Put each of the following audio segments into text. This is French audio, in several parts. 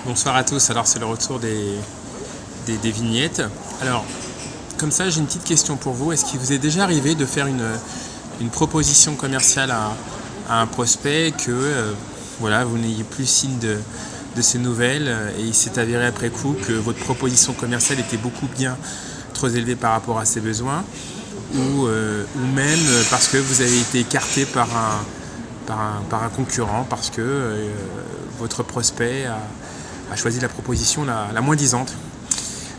Bonsoir à tous, alors c'est le retour des vignettes. Alors, comme ça, j'ai une petite question pour vous. Est-ce qu'il vous est déjà arrivé de faire une proposition commerciale à un prospect que voilà, vous n'ayez plus signe de ces nouvelles et il s'est avéré après coup que votre proposition commerciale était beaucoup bien trop élevée par rapport à ses besoins ou même parce que vous avez été écarté par un concurrent parce que votre prospect a choisi la proposition la moins disante.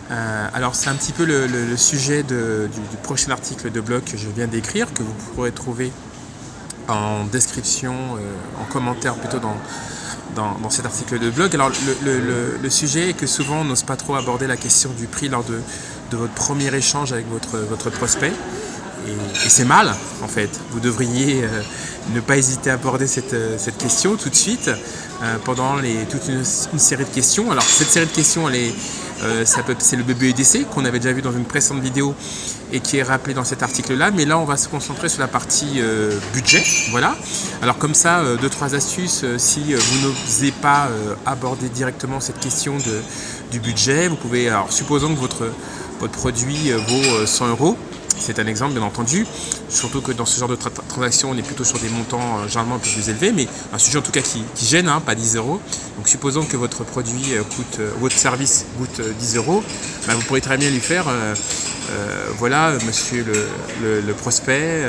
Alors c'est un petit peu le sujet du prochain article de blog que je viens d'écrire, que vous pourrez trouver en description, en commentaire plutôt dans cet article de blog. Alors le sujet est que souvent on n'ose pas trop aborder la question du prix lors de votre premier échange avec votre prospect. Et c'est mal en fait. Vous devriez ne pas hésiter à aborder cette question tout de suite pendant toute une série de questions. Alors cette série de questions, c'est le BBEDC qu'on avait déjà vu dans une précédente vidéo et qui est rappelé dans cet article-là. Mais là, on va se concentrer sur la partie budget. Voilà. Alors comme ça, 2-3 astuces. Si vous n'osez pas aborder directement cette question du budget, vous pouvez, alors supposons que votre produit vaut 100 euros. C'est un exemple bien entendu, surtout que dans ce genre de transaction on est plutôt sur des montants généralement un peu plus élevés, mais un sujet en tout cas qui gêne, hein, pas 10 euros. Donc supposons que votre produit votre service coûte 10 euros, bah, vous pourrez très bien lui faire voilà monsieur le prospect,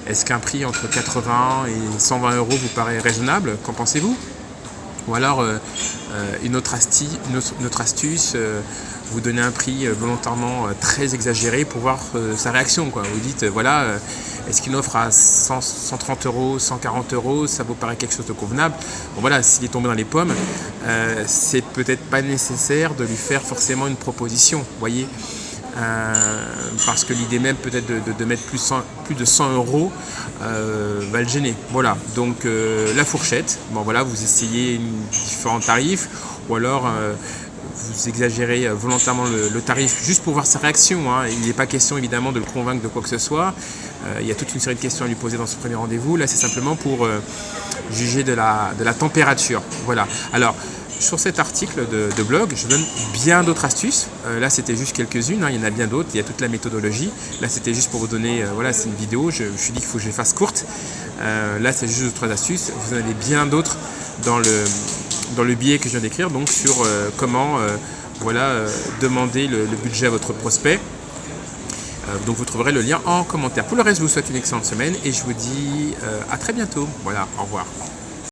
est-ce qu'un prix entre 80 et 120 euros vous paraît raisonnable? Qu'en pensez-vous? Ou alors une autre astuce, vous donnez un prix volontairement très exagéré pour voir sa réaction, quoi. Vous dites voilà, est-ce qu'une offre à 130 euros, 140 euros, ça vous paraît quelque chose de convenable? Bon voilà, s'il est tombé dans les pommes, c'est peut-être pas nécessaire de lui faire forcément une proposition, vous voyez. Parce que l'idée même peut-être de mettre plus de 100 euros va le gêner. Voilà, donc la fourchette, bon voilà, vous essayez différents tarifs ou alors vous exagérez volontairement le tarif juste pour voir sa réaction, hein. Il n'est pas question évidemment de le convaincre de quoi que ce soit. Il y a toute une série de questions à lui poser dans ce premier rendez-vous. Là c'est simplement pour juger de la température. Voilà, alors sur cet article de blog, je donne bien d'autres astuces. Là, c'était juste quelques-unes, hein, il y en a bien d'autres. Il y a toute la méthodologie. Là, c'était juste pour vous donner, voilà, c'est une vidéo. Je me suis dit qu'il faut que je les fasse courte. Là, c'est juste 2-3 astuces. Vous en avez bien d'autres dans le billet que je viens d'écrire, donc sur comment voilà, demander le budget à votre prospect. Donc, vous trouverez le lien en commentaire. Pour le reste, je vous souhaite une excellente semaine et je vous dis à très bientôt. Voilà, au revoir.